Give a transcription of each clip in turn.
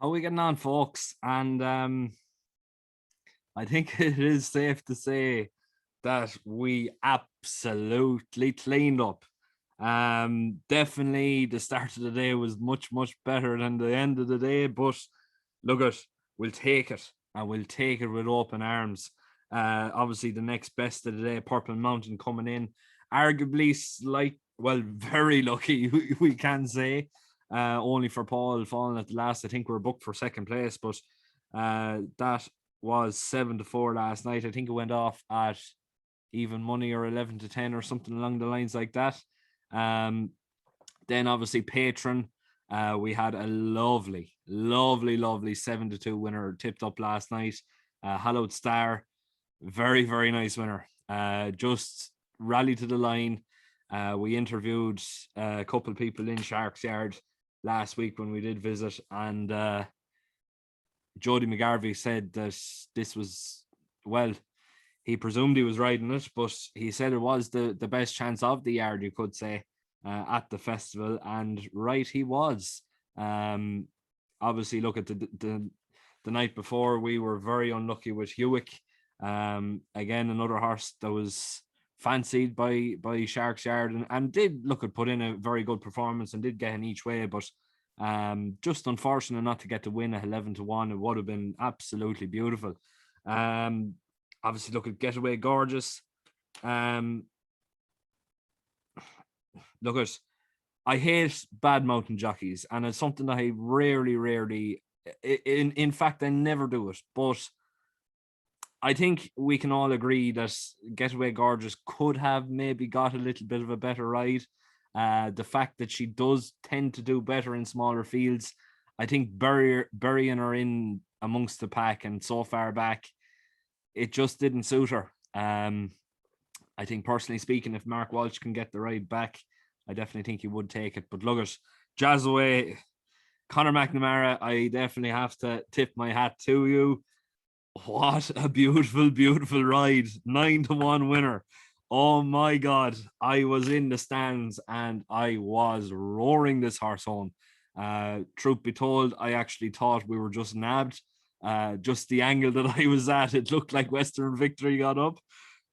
How are we getting on, folks? And I think it is safe to say that we absolutely cleaned up. Definitely the start of the day was much, much better than the end of the day, but look at we'll take it and we'll take it with open arms. Obviously the next best of the day, Purple Mountain coming in, arguably very lucky, we can say. Only for Paul falling at the last. I think we're booked for second place, but that was 7-4 last night. I think it went off at even money or 11-10 or something along the lines like that. Um, then obviously Patron, we had a lovely, lovely, lovely 7-2 winner tipped up last night. Hallowed Star, very, very nice winner. Just rallied to the line. We interviewed a couple of people in Sharks Yard last week when we did visit, and Jody McGarvey said that this was, well, he presumed he was riding it, but he said it was the best chance of the yard, you could say, at the festival, and right he was. Obviously, look at the night before, we were very unlucky with Hewick. Again, another horse that was fancied by Sharks Yard and did look at put in a very good performance and did get in each way, but just unfortunate not to get to win at 11-1. It would have been absolutely beautiful. Obviously, look at Getaway Gorgeous. Look at, I hate bad mountain jockeys, and it's something that I rarely, in fact, I never do it. But I think we can all agree that Getaway Gorgeous could have maybe got a little bit of a better ride. The fact that she does tend to do better in smaller fields, I think burying her in amongst the pack and so far back, it just didn't suit her. I think personally speaking, if Mark Walsh can get the ride back, I definitely think he would take it. But look at Jazzaway, Conor McNamara, I definitely have to tip my hat to you. What a beautiful, beautiful ride. 9-1 winner. Oh my God. I was in the stands and I was roaring this horse home. Truth be told, I actually thought we were just nabbed. Just the angle that I was at, it looked like Western Victory got up.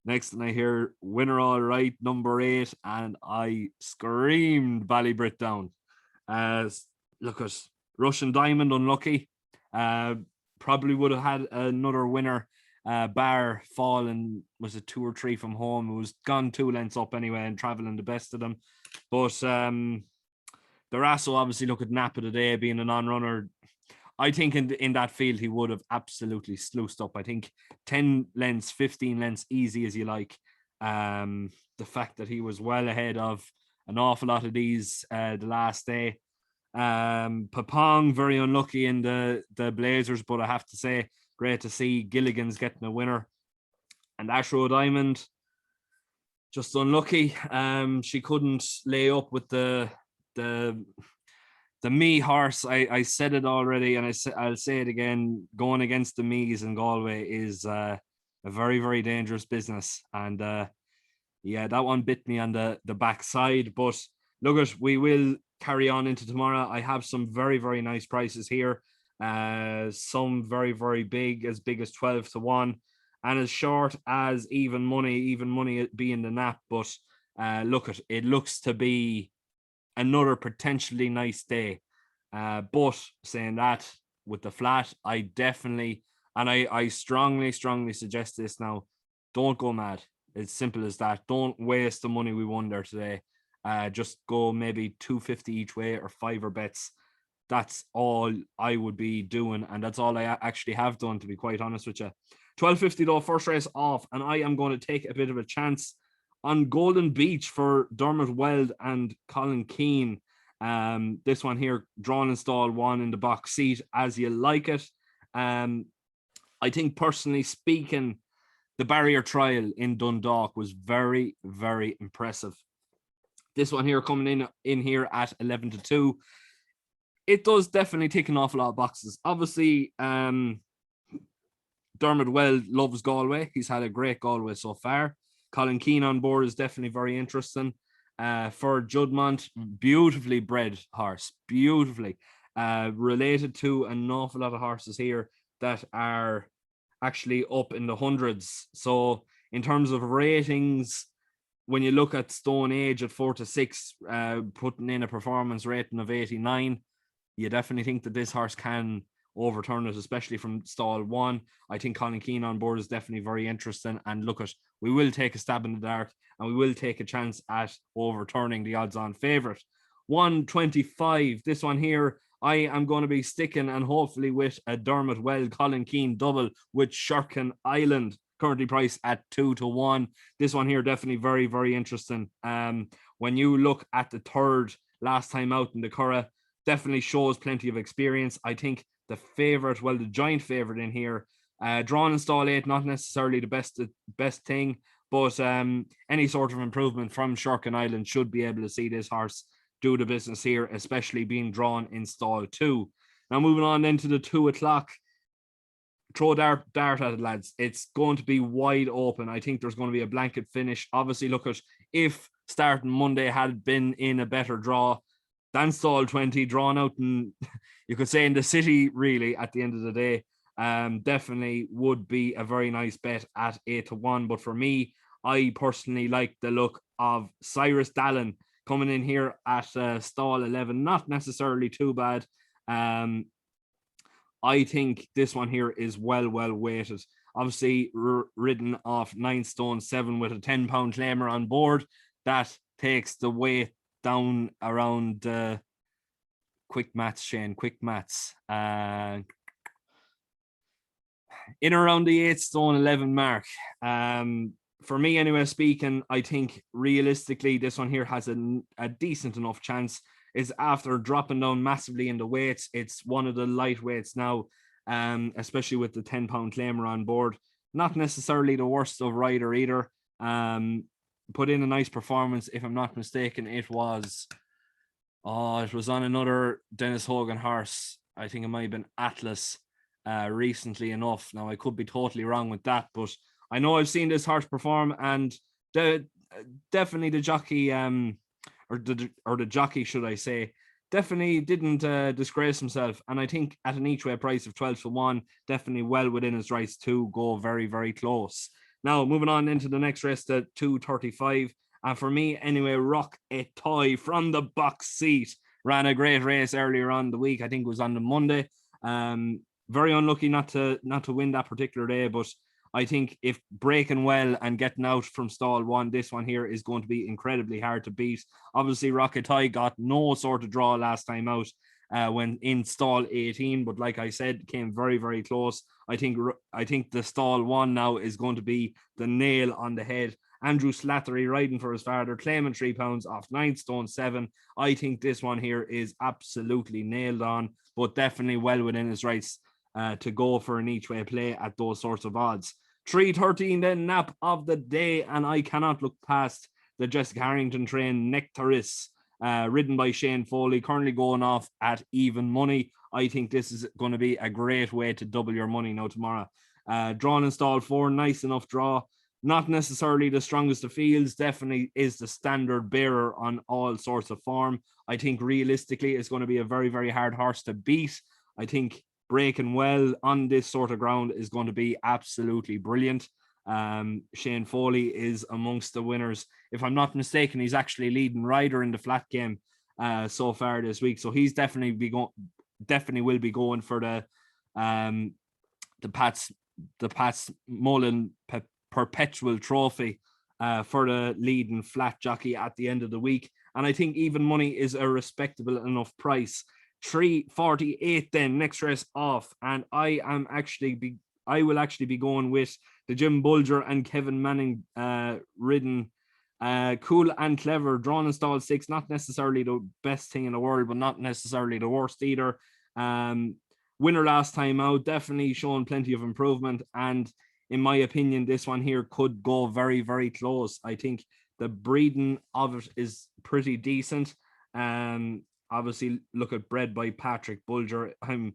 Next thing I hear, winner all right, number 8, and I screamed Ballybrit down. Look at Russian Diamond, unlucky. Probably would have had another winner. Bar falling, was it 2 or 3 from home? It was gone 2 lengths up anyway and traveling the best of them. But the Rasso, obviously, look at Napa today being a non-runner. I think in that field he would have absolutely sluiced up. I think 10 lengths, 15 lengths, easy as you like. The fact that he was well ahead of an awful lot of these the last day. Papong, very unlucky in the Blazers, but I have to say, great to see Gilligan's getting a winner. And Ashrow Diamond, just unlucky. She couldn't lay up with the me horse. I said it already, and I'll say it again. Going against the me's in Galway is a very, very dangerous business. And yeah, that one bit me on the backside. But look at, we will carry on into tomorrow. I have some very, very nice prices here. Some very, very big as 12-1, and as short as even money being the nap. But look at it, looks to be another potentially nice day. But saying that, with the flat, I definitely, and I strongly suggest this now, don't go mad. It's simple as that. Don't waste the money we won there today. Just go maybe 250 each way or 5 bets. That's all I would be doing, and that's all I actually have done, to be quite honest with you. 12.50 though, first race off, and I am going to take a bit of a chance on Golden Beach for Dermot Weld and Colin Keane. This one here, drawn and stall 1 in the box seat, as you like it. I think, personally speaking, the barrier trial in Dundalk was very, very impressive. This one here coming in here at 11-2. It does definitely tick an awful lot of boxes. Obviously, Dermot Weld loves Galway. He's had a great Galway so far. Colin Keane on board is definitely very interesting. For Judmont, beautifully bred horse, beautifully. related to an awful lot of horses here that are actually up in the hundreds. So in terms of ratings, when you look at Stone Age at 4 to 6, putting in a performance rating of 89, you definitely think that this horse can overturn it, especially from stall 1. I think Colin Keane on board is definitely very interesting. And look, we will take a stab in the dark and we will take a chance at overturning the odds-on favourite. 125. This one here, I am going to be sticking and hopefully with a Dermot Well Colin Keane double with Shirkin Island, currently priced at 2 to 1. This one here definitely very, very interesting. When you look at the third last time out in the Curragh, definitely shows plenty of experience. I think the favourite, well, the giant favourite in here, drawn in stall 8, not necessarily the best thing, but any sort of improvement from Shirkin Island should be able to see this horse do the business here, especially being drawn in stall 2. Now moving on then to the 2 o'clock. Throw a dart at it, lads. It's going to be wide open. I think there's going to be a blanket finish. Obviously, look at if starting Monday had been in a better draw than stall 20, drawn out in, you could say, in the city, really, at the end of the day, definitely would be a very nice bet at 8 to 1. But for me, I personally like the look of Cyrus Dallin coming in here at stall 11. Not necessarily too bad. I think this one here is well weighted. Obviously, ridden off 9 stone 7 with a 10-pound claimer on board. That takes the weight down around quick maths, Shane. Quick maths. In around the 8 stone 11 mark. For me, anyway, speaking, I think realistically, this one here has a decent enough chance. Is after dropping down massively in the weights. It's one of the lightweights now, especially with the 10-pound claimer on board. Not necessarily the worst of rider either. Put in a nice performance, if I'm not mistaken. It was on another Dennis Hogan horse. I think it might have been Atlas recently enough. Now, I could be totally wrong with that, but I know I've seen this horse perform, and definitely the jockey... or the jockey, should I say, definitely didn't disgrace himself. And I think at an each way price of 12 to 1, definitely well within his rights to go very, very close. Now, moving on into the next race, the 235. And for me, anyway, Rock a Toy from the box seat ran a great race earlier on the week. I think it was on the Monday. Very unlucky not to win that particular day, but I think if breaking well and getting out from stall 1, this one here is going to be incredibly hard to beat. Obviously, Rocket Tie got no sort of draw last time out when in stall 18, but like I said, came very, very close. I think the stall 1 now is going to be the nail on the head. Andrew Slattery riding for his father, claiming £3 off 9 stone 7. I think this one here is absolutely nailed on, but definitely well within his rights to go for an each way play at those sorts of odds. 3:13 then, nap of the day, and I cannot look past the Jessica Harrington train Nectaris, ridden by Shane Foley, currently going off at even money. I think this is going to be a great way to double your money now tomorrow. Drawn in stall 4, nice enough draw. Not necessarily the strongest of fields, definitely is the standard bearer on all sorts of form. I think realistically it's going to be a very, very hard horse to beat. I think breaking well on this sort of ground is going to be absolutely brilliant. Shane Foley is amongst the winners. If I'm not mistaken, he's actually leading rider in the flat game so far this week. So he's definitely will be going for the Pats Mullen Perpetual Trophy for the leading flat jockey at the end of the week. And I think even money is a respectable enough price. 3:48 then, next race off, and I will actually be going with the Jim Bulger and Kevin Manning ridden Cool and Clever, drawn in stall 6. Not necessarily the best thing in the world, but not necessarily the worst either. Winner last time out, definitely showing plenty of improvement, and in my opinion, this one here could go very, very close. I think the breeding of it is pretty decent. Obviously, look at bred by Patrick Bulger. I'm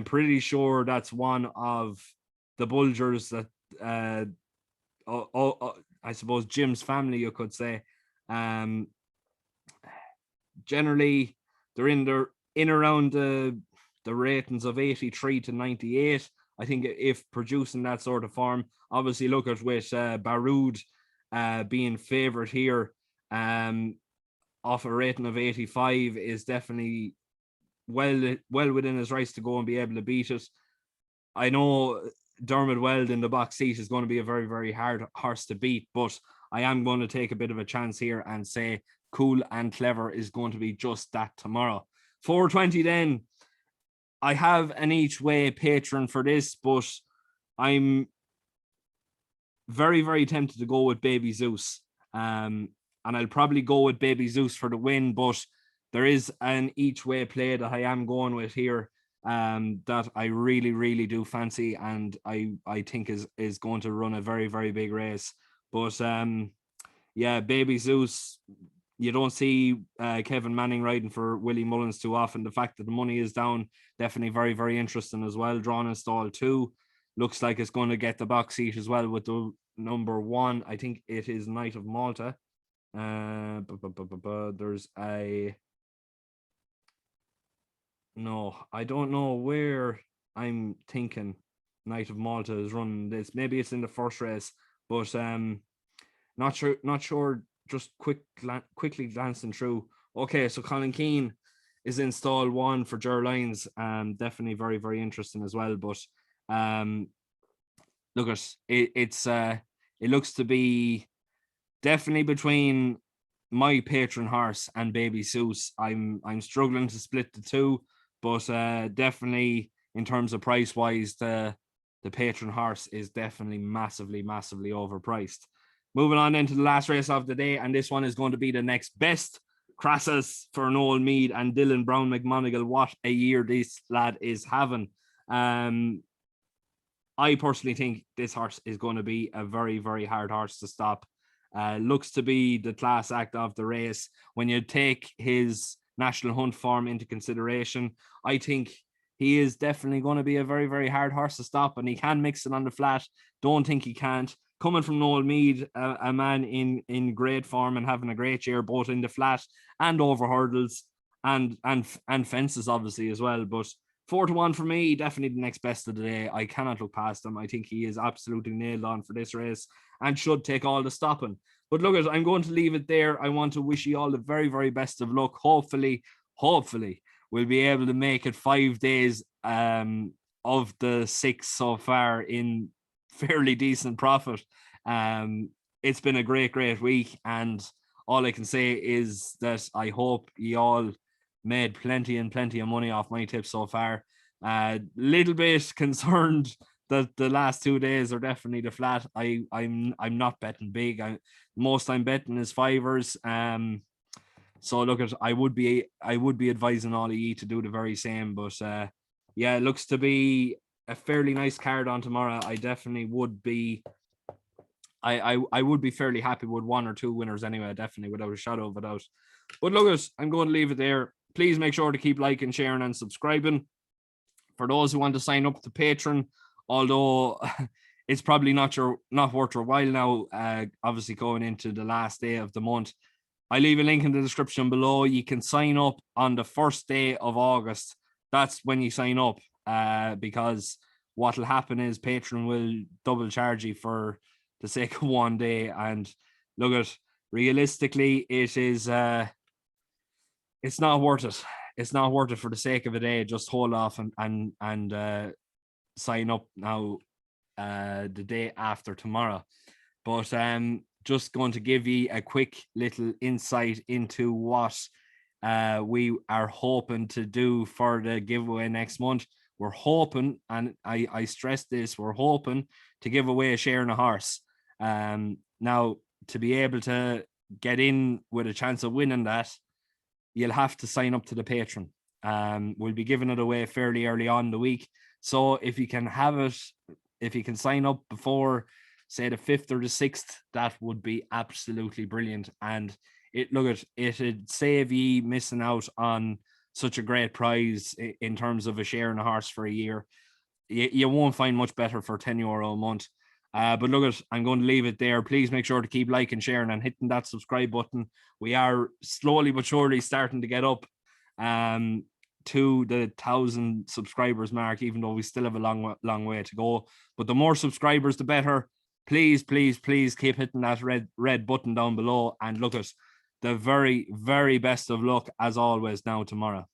pretty sure that's one of the Bulgers that I suppose Jim's family, you could say. Generally, they're in around the the ratings of 83 to 98. I think if producing that sort of form, obviously look at with Baroud being favourite here, off a rating of 85 is definitely well within his rights to go and be able to beat it. I know Dermot Weld in the box seat is going to be a very, very hard horse to beat, but I am going to take a bit of a chance here and say Cool and Clever is going to be just that tomorrow. 420 then. I have an each way patron for this, but I'm very, very tempted to go with Baby Zeus. And I'll probably go with Baby Zeus for the win, but there is an each way play that I am going with here that I really, really do fancy, and I think is going to run a very, very big race. But yeah, Baby Zeus, you don't see Kevin Manning riding for Willie Mullins too often. The fact that the money is down, definitely very, very interesting as well. Drawn in stall 2. Looks like it's going to get the box seat as well with the number 1. I think it is Knight of Malta. There's a... No, I don't know where I'm thinking Knight of Malta is running this. Maybe it's in the first race, but not sure. Just quickly glancing through. Okay, so Colin Keane is in stall 1 for Ger Lyons. Definitely very, very interesting as well. But look at it. It looks to be definitely between my patron horse and Baby Zeus. I'm struggling to split the two, but definitely in terms of price wise, the patron horse is definitely massively overpriced. Moving on into the last race of the day, and this one is going to be the next best. Crassus for Noel Mead and Dylan Brown McMonigal. What a year this lad is having. I personally think this horse is going to be a very, very hard horse to stop. Looks to be the class act of the race. When you take his national hunt form into consideration, I think he is definitely going to be a very, very hard horse to stop, and he can mix it on the flat. Don't think he can't. Coming from Noel Mead, a man in great form and having a great year, both in the flat and over hurdles and fences, obviously, as well. But 4-1 for me, definitely the next best of the day. I cannot look past him. I think he is absolutely nailed on for this race and should take all the stopping. But look, I'm going to leave it there. I want to wish you all the very, very best of luck. Hopefully, we'll be able to make it 5 days of the 6 so far in fairly decent profit. It's been a great week, and all I can say is that I hope you all made plenty of money off my tips so far. Little bit concerned that the last 2 days are definitely the flat. I'm not betting big. Most I'm betting is fivers. So look, I would be advising all of you to do the very same. But yeah, it looks to be a fairly nice card on tomorrow. I definitely would be. I would be fairly happy with 1 or 2 winners anyway, definitely, without a shadow of a doubt. But look, I'm going to leave it there. Please make sure to keep liking, sharing, and subscribing. For those who want to sign up to Patreon, although it's probably not worth your while now, obviously going into the last day of the month, I leave a link in the description below. You can sign up on the first day of August. That's when you sign up, because what will happen is Patreon will double charge you for the sake of 1 day. And look at, realistically, it is it's not worth it. It's not worth it for the sake of a day. Just hold off and sign up now the day after tomorrow. But just going to give you a quick little insight into what we are hoping to do for the giveaway next month. We're hoping, and I stress this, we're hoping to give away a share in a horse. Now, to be able to get in with a chance of winning that, you'll have to sign up to the Patreon. We'll be giving it away fairly early on in the week. So if you can have it, if you can sign up before, say, the 5th or the 6th, that would be absolutely brilliant. And it'd save you missing out on such a great prize in terms of a share in a horse for a year. You won't find much better for €10 a month. But look, I'm going to leave it there. Please make sure to keep liking, sharing, and hitting that subscribe button. We are slowly but surely starting to get up to the 1,000 subscribers mark, even though we still have a long way to go. But the more subscribers, the better. Please, please, please keep hitting that red button down below. And look at the very, very best of luck as always now tomorrow.